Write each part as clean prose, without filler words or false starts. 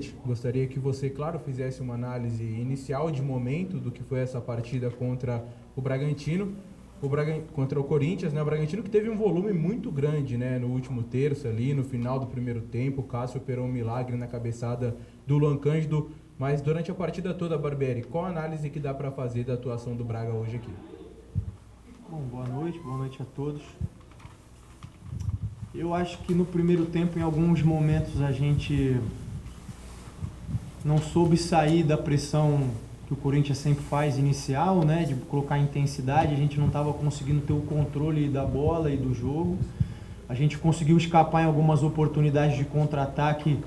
noite. Gostaria que você, claro, fizesse uma análise inicial de momento do que foi essa partida contra o Bragantino, contra o Corinthians, né? O Bragantino que teve um volume muito grande, né? No último terço ali, no final do primeiro tempo, o Cássio operou um milagre na cabeçada do Luan Cândido, mas durante a partida toda, Barbieri, qual a análise que dá para fazer da atuação do Braga hoje aqui? Bom, boa noite a todos. Eu acho que no primeiro tempo, em alguns momentos, a gente não soube sair da pressão que o Corinthians sempre faz inicial, né, de colocar intensidade. A gente não estava conseguindo ter o controle da bola e do jogo. A gente conseguiu escapar em algumas oportunidades de contra-ataque.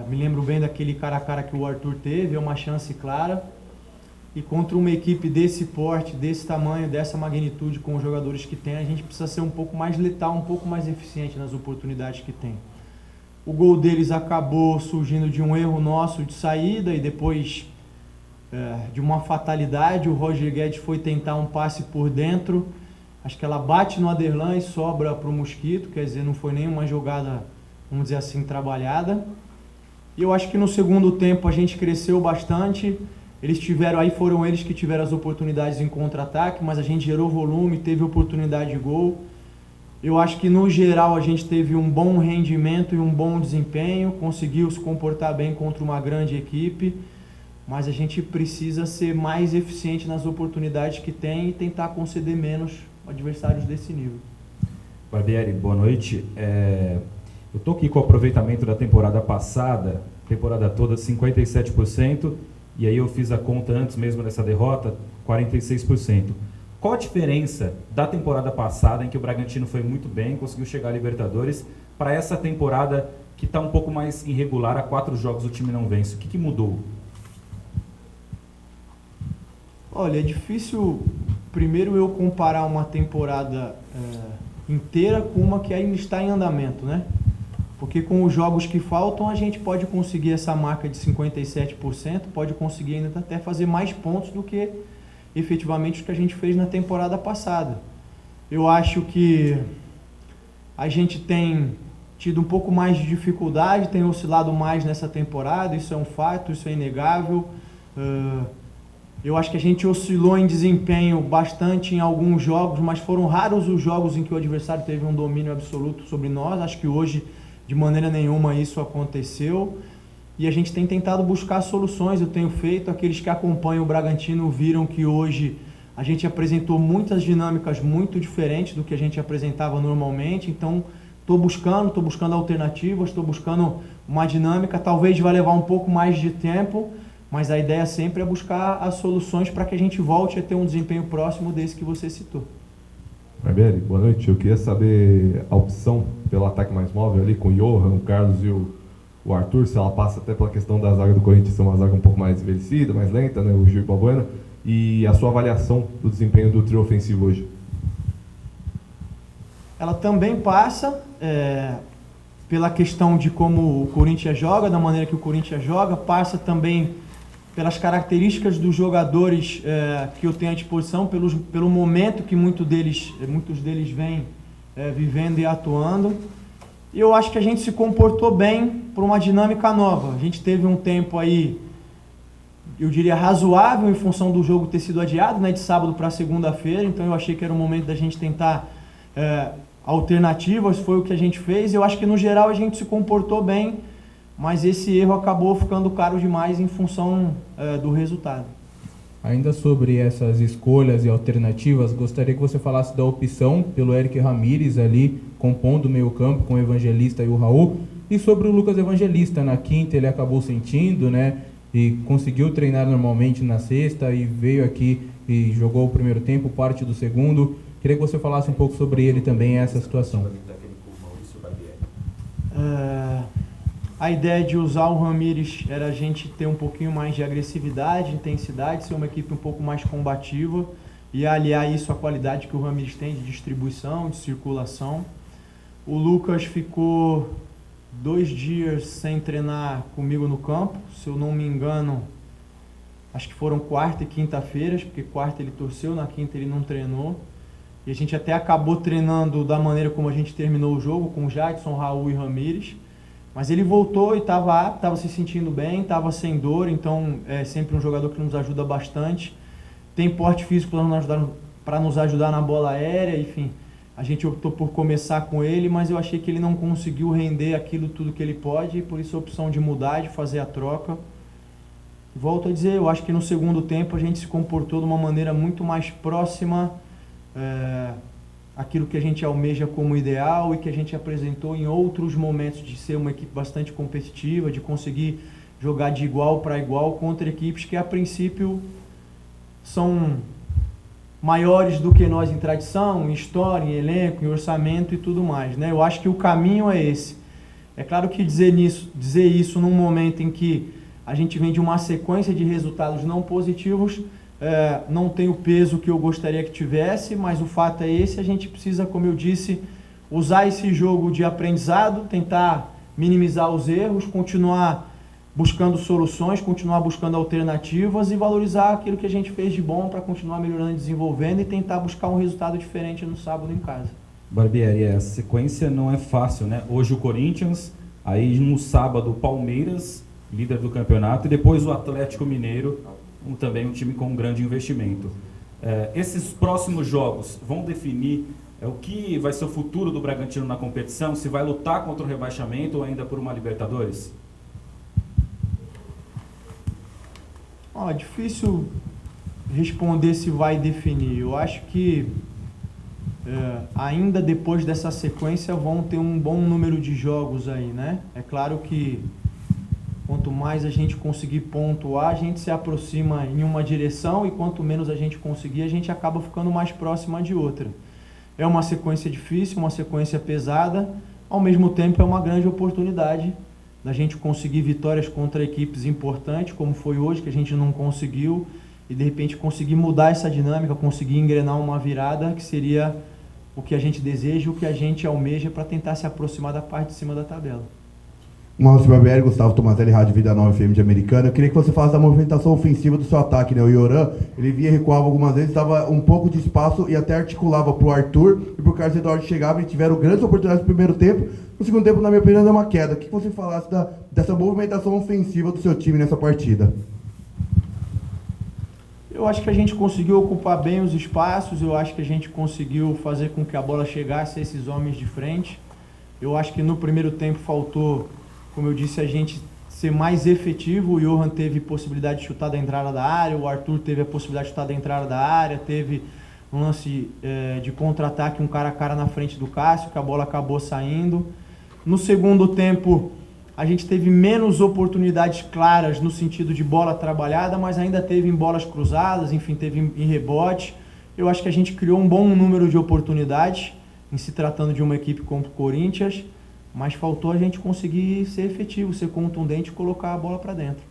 Me lembro bem daquele cara a cara que o Arthur teve, é uma chance clara. E contra uma equipe desse porte, desse tamanho, dessa magnitude, com os jogadores que tem, a gente precisa ser um pouco mais letal, um pouco mais eficiente nas oportunidades que tem. O gol deles acabou surgindo de um erro nosso de saída e depois de uma fatalidade. O Roger Guedes foi tentar um passe por dentro, acho que ela bate no Aderlan e sobra para o Mosquito, quer dizer, não foi nenhuma jogada, vamos dizer assim, trabalhada. E eu acho que no segundo tempo a gente cresceu bastante. Foram eles que tiveram as oportunidades em contra-ataque, mas a gente gerou volume, teve oportunidade de gol. Eu acho que no geral a gente teve um bom rendimento e um bom desempenho, conseguiu se comportar bem contra uma grande equipe, mas a gente precisa ser mais eficiente nas oportunidades que tem e tentar conceder menos adversários desse nível. Barbieri, boa noite. Eu estou aqui com o aproveitamento da temporada passada, temporada toda 57%, e aí eu fiz a conta antes mesmo dessa derrota, 46%. Qual a diferença da temporada passada, em que o Bragantino foi muito bem, conseguiu chegar à Libertadores, para essa temporada que está um pouco mais irregular, há 4 jogos o time não vence? O que mudou? Olha, é difícil primeiro eu comparar uma temporada inteira com uma que ainda está em andamento, né? Porque com os jogos que faltam, a gente pode conseguir essa marca de 57%, pode conseguir ainda até fazer mais pontos do que efetivamente o que a gente fez na temporada passada. Eu acho que a gente tem tido um pouco mais de dificuldade, tem oscilado mais nessa temporada, isso é um fato, isso é inegável. Eu acho que a gente oscilou em desempenho bastante em alguns jogos, mas foram raros os jogos em que o adversário teve um domínio absoluto sobre nós. Acho que hoje, de maneira nenhuma, isso aconteceu. E a gente tem tentado buscar soluções, eu tenho feito. Aqueles que acompanham o Bragantino viram que hoje a gente apresentou muitas dinâmicas muito diferentes do que a gente apresentava normalmente. Então, estou buscando alternativas, estou buscando uma dinâmica. Talvez vai levar um pouco mais de tempo, mas a ideia sempre é buscar as soluções para que a gente volte a ter um desempenho próximo desse que você citou. Barbieri, boa noite. Eu queria saber a opção pelo ataque mais móvel ali com o Johan, o Carlos e o Arthur, se ela passa até pela questão da zaga do Corinthians ser uma zaga um pouco mais envelhecida, mais lenta, né, o Gil e o Balbuena, e a sua avaliação do desempenho do trio ofensivo hoje. Ela também passa pela questão de como o Corinthians joga, da maneira que o Corinthians joga, passa também pelas características dos jogadores que eu tenho à disposição, pelo momento que muitos deles vêm vivendo e atuando. E eu acho que a gente se comportou bem por uma dinâmica nova. A gente teve um tempo aí, eu diria, razoável em função do jogo ter sido adiado, né, de sábado para segunda-feira, então eu achei que era o momento da gente tentar alternativas, foi o que a gente fez. Eu acho que no geral a gente se comportou bem, mas esse erro acabou ficando caro demais em função do resultado. Ainda sobre essas escolhas e alternativas, gostaria que você falasse da opção pelo Eric Ramírez ali, compondo o meio campo com o Evangelista e o Raul, e sobre o Lucas Evangelista. Na quinta ele acabou sentindo, né, e conseguiu treinar normalmente na sexta e veio aqui e jogou o primeiro tempo, parte do segundo. Queria que você falasse um pouco sobre ele também, essa situação. A ideia de usar o Ramírez era a gente ter um pouquinho mais de agressividade, intensidade, ser uma equipe um pouco mais combativa e aliar isso à qualidade que o Ramírez tem de distribuição, de circulação. O Lucas ficou 2 dias sem treinar comigo no campo, se eu não me engano, acho que foram quarta e quinta-feiras, porque quarta ele torceu, na quinta ele não treinou. E a gente até acabou treinando da maneira como a gente terminou o jogo, com Jadson, Raul e Ramírez. Mas ele voltou e estava apto, estava se sentindo bem, estava sem dor, então é sempre um jogador que nos ajuda bastante. Tem porte físico para nos ajudar na bola aérea, enfim. A gente optou por começar com ele, mas eu achei que ele não conseguiu render aquilo tudo que ele pode, e por isso a opção de mudar, de fazer a troca. Volto a dizer, eu acho que no segundo tempo a gente se comportou de uma maneira muito mais próxima àquilo que a gente almeja como ideal e que a gente apresentou em outros momentos, de ser uma equipe bastante competitiva, de conseguir jogar de igual para igual contra equipes que a princípio são maiores do que nós em tradição, em história, em elenco, em orçamento e tudo mais, né? Eu acho que o caminho é esse. É claro que dizer isso num momento em que a gente vem de uma sequência de resultados não positivos, não tem o peso que eu gostaria que tivesse, mas o fato é esse, a gente precisa, como eu disse, usar esse jogo de aprendizado, tentar minimizar os erros, continuar buscando soluções, continuar buscando alternativas e valorizar aquilo que a gente fez de bom para continuar melhorando e desenvolvendo e tentar buscar um resultado diferente no sábado em casa. Barbieri, a sequência não é fácil, né? Hoje o Corinthians, aí no sábado o Palmeiras, líder do campeonato, e depois o Atlético Mineiro, também um time com um grande investimento. Esses próximos jogos vão definir o que vai ser o futuro do Bragantino na competição, se vai lutar contra o rebaixamento ou ainda por uma Libertadores? Difícil responder se vai definir. Eu acho que ainda depois dessa sequência vão ter um bom número de jogos aí, né? É claro que quanto mais a gente conseguir pontuar, a gente se aproxima em uma direção, e quanto menos a gente conseguir, a gente acaba ficando mais próxima de outra. É uma sequência difícil, uma sequência pesada, ao mesmo tempo é uma grande oportunidade da gente conseguir vitórias contra equipes importantes, como foi hoje, que a gente não conseguiu, e de repente conseguir mudar essa dinâmica, conseguir engrenar uma virada, que seria o que a gente deseja, o que a gente almeja para tentar se aproximar da parte de cima da tabela. Maurício Barbieri, Gustavo Tomazelli, Rádio Vida Nova FM de Americana. Eu queria que você falasse da movimentação ofensiva do seu ataque, né? O Yoran, ele vinha, recuava algumas vezes, dava um pouco de espaço e até articulava para o Arthur e para o Carlos Eduardo chegava, e tiveram grandes oportunidades no primeiro tempo. No segundo tempo, na minha opinião, deu uma queda. Eu queria que você falasse dessa movimentação ofensiva do seu time nessa partida. Eu acho que a gente conseguiu ocupar bem os espaços, eu acho que a gente conseguiu fazer com que a bola chegasse a esses homens de frente. Eu acho que no primeiro tempo faltou, como eu disse, a gente ser mais efetivo. O Johan teve possibilidade de chutar da entrada da área, o Arthur teve a possibilidade de chutar da entrada da área, teve um lance de contra-ataque, um cara a cara na frente do Cássio, que a bola acabou saindo. No segundo tempo, a gente teve menos oportunidades claras no sentido de bola trabalhada, mas ainda teve em bolas cruzadas, enfim, teve em rebote. Eu acho que a gente criou um bom número de oportunidades em se tratando de uma equipe como o Corinthians, mas faltou a gente conseguir ser efetivo, ser contundente e colocar a bola para dentro.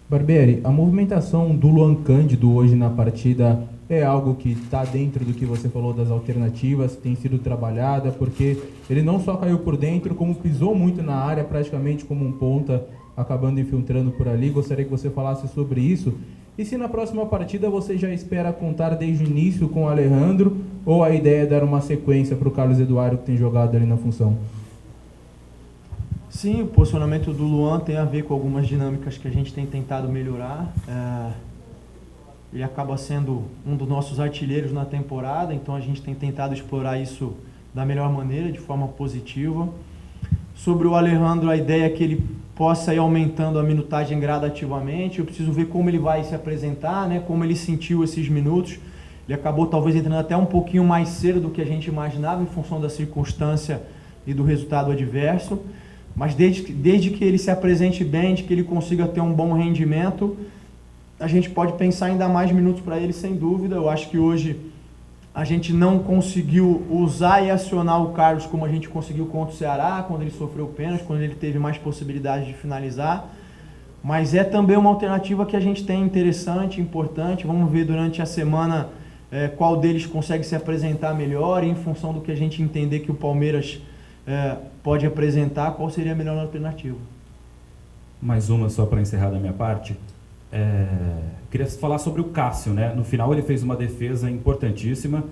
Barbieri, a movimentação do Luan Cândido hoje na partida é algo que está dentro do que você falou das alternativas, tem sido trabalhada, porque ele não só caiu por dentro, como pisou muito na área, praticamente como um ponta, acabando infiltrando por ali. Gostaria que você falasse sobre isso. E se na próxima partida você já espera contar desde o início com o Alejandro, ou a ideia é dar uma sequência para o Carlos Eduardo, que tem jogado ali na função? Sim, o posicionamento do Luan tem a ver com algumas dinâmicas que a gente tem tentado melhorar. Ele acaba sendo um dos nossos artilheiros na temporada, então a gente tem tentado explorar isso da melhor maneira, de forma positiva. Sobre o Alejandro, a ideia é que ele possa ir aumentando a minutagem gradativamente. Eu preciso ver como ele vai se apresentar, né? Como ele sentiu esses minutos. Ele acabou talvez entrando até um pouquinho mais cedo do que a gente imaginava, em função da circunstância e do resultado adverso. Mas desde que ele se apresente bem, de que ele consiga ter um bom rendimento, a gente pode pensar em dar mais minutos para ele, sem dúvida. Eu acho que hoje a gente não conseguiu usar e acionar o Carlos como a gente conseguiu contra o Ceará, quando ele sofreu pênalti, quando ele teve mais possibilidade de finalizar. Mas é também uma alternativa que a gente tem interessante, importante. Vamos ver durante a semana qual deles consegue se apresentar melhor, e em função do que a gente entender que o Palmeiras pode apresentar, qual seria a melhor alternativa. Mais uma só para encerrar da minha parte. Queria falar sobre o Cássio, né? No final ele fez uma defesa importantíssima.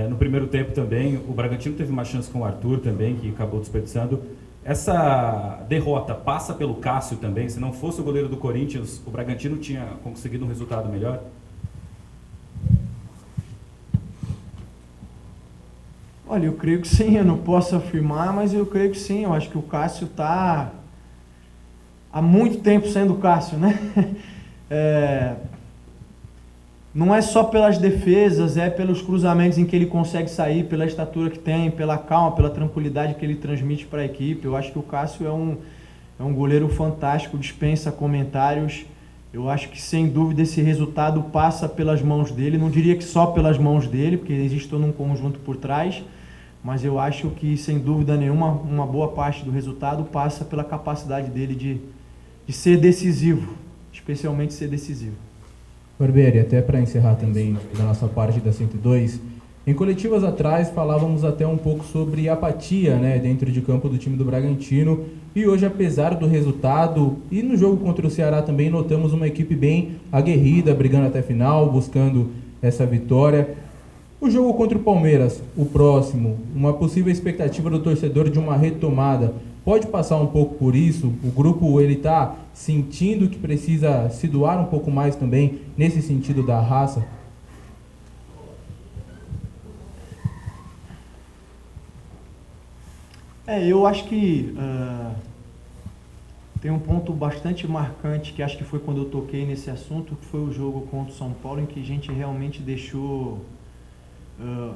No primeiro tempo também, o Bragantino teve uma chance com o Arthur também, que acabou desperdiçando. Essa derrota passa pelo Cássio também? Se não fosse o goleiro do Corinthians, o Bragantino tinha conseguido um resultado melhor? Olha, eu creio que sim, eu não posso afirmar, mas eu creio que sim. Eu acho que o Cássio está há muito tempo sendo o Cássio, né? Não é só pelas defesas, é pelos cruzamentos em que ele consegue sair, pela estatura que tem, pela calma, pela tranquilidade que ele transmite para a equipe. Eu acho que o Cássio é um goleiro fantástico, dispensa comentários. Eu acho que, sem dúvida, esse resultado passa pelas mãos dele. Não diria que só pelas mãos dele, porque existe todo um conjunto por trás, mas eu acho que, sem dúvida nenhuma, uma boa parte do resultado passa pela capacidade dele de ser decisivo, especialmente ser decisivo. Barbieri, até para encerrar também da nossa parte da 102, em coletivas atrás falávamos até um pouco sobre apatia, né, dentro de campo do time do Bragantino, e hoje, apesar do resultado, e no jogo contra o Ceará também notamos uma equipe bem aguerrida, brigando até a final, buscando essa vitória. O jogo contra o Palmeiras, o próximo, uma possível expectativa do torcedor de uma retomada, pode passar um pouco por isso? O grupo está sentindo que precisa se doar um pouco mais também nesse sentido da raça? Eu acho que tem um ponto bastante marcante, que acho que foi quando eu toquei nesse assunto, que foi o jogo contra o São Paulo, em que a gente realmente deixou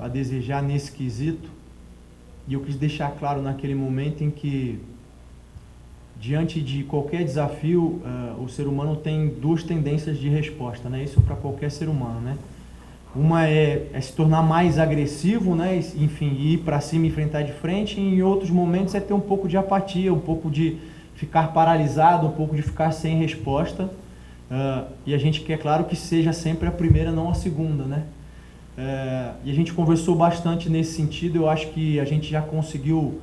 a desejar nesse quesito. E eu quis deixar claro naquele momento em que, diante de qualquer desafio, o ser humano tem duas tendências de resposta, né? Isso para qualquer ser humano, né? Uma é se tornar mais agressivo, né? Enfim, ir para cima e enfrentar de frente. E em outros momentos é ter um pouco de apatia, um pouco de ficar paralisado, um pouco de ficar sem resposta. E a gente quer, claro, que seja sempre a primeira, não a segunda, né? E a gente conversou bastante nesse sentido. Eu acho que a gente já conseguiu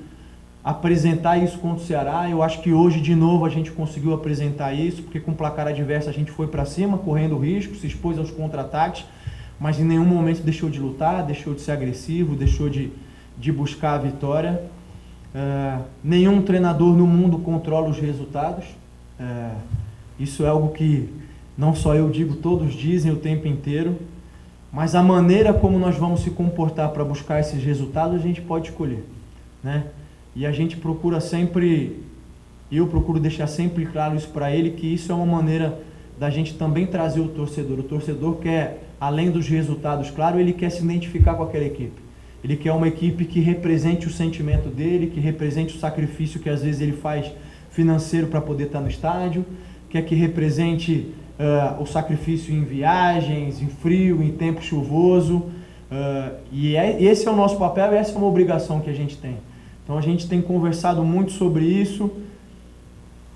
apresentar isso contra o Ceará. Eu acho que hoje, de novo, a gente conseguiu apresentar isso, porque com o placar adverso a gente foi para cima, correndo risco, se expôs aos contra-ataques, mas em nenhum momento deixou de lutar, deixou de ser agressivo, deixou de buscar a vitória. Nenhum treinador no mundo controla os resultados. Isso é algo que não só eu digo, todos dizem o tempo inteiro. Mas a maneira como nós vamos se comportar para buscar esses resultados, a gente pode escolher, né? E a gente procura sempre, eu procuro deixar sempre claro isso para ele, que isso é uma maneira da gente também trazer o torcedor. O torcedor quer, além dos resultados, claro, ele quer se identificar com aquela equipe. Ele quer uma equipe que represente o sentimento dele, que represente o sacrifício que às vezes ele faz financeiro para poder estar no estádio, quer que represente o sacrifício em viagens, em frio, em tempo chuvoso, esse é o nosso papel e essa é uma obrigação que a gente tem. Então a gente tem conversado muito sobre isso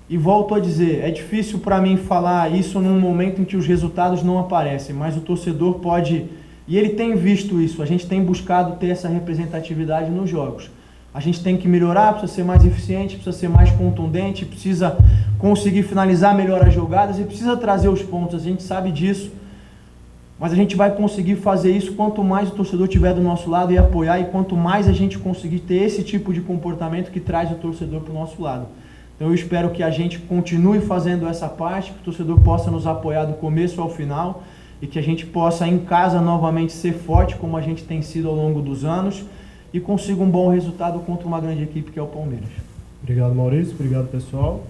e volto a dizer, é difícil para mim falar isso num momento em que os resultados não aparecem, mas o torcedor pode, e ele tem visto isso, a gente tem buscado ter essa representatividade nos jogos. A gente tem que melhorar, precisa ser mais eficiente, precisa ser mais contundente, precisa conseguir finalizar melhor as jogadas e precisa trazer os pontos, a gente sabe disso, mas a gente vai conseguir fazer isso quanto mais o torcedor estiver do nosso lado e apoiar, e quanto mais a gente conseguir ter esse tipo de comportamento que traz o torcedor para o nosso lado. Então eu espero que a gente continue fazendo essa parte, que o torcedor possa nos apoiar do começo ao final e que a gente possa em casa novamente ser forte como a gente tem sido ao longo dos anos e consiga um bom resultado contra uma grande equipe que é o Palmeiras. Obrigado, Maurício. Obrigado, pessoal.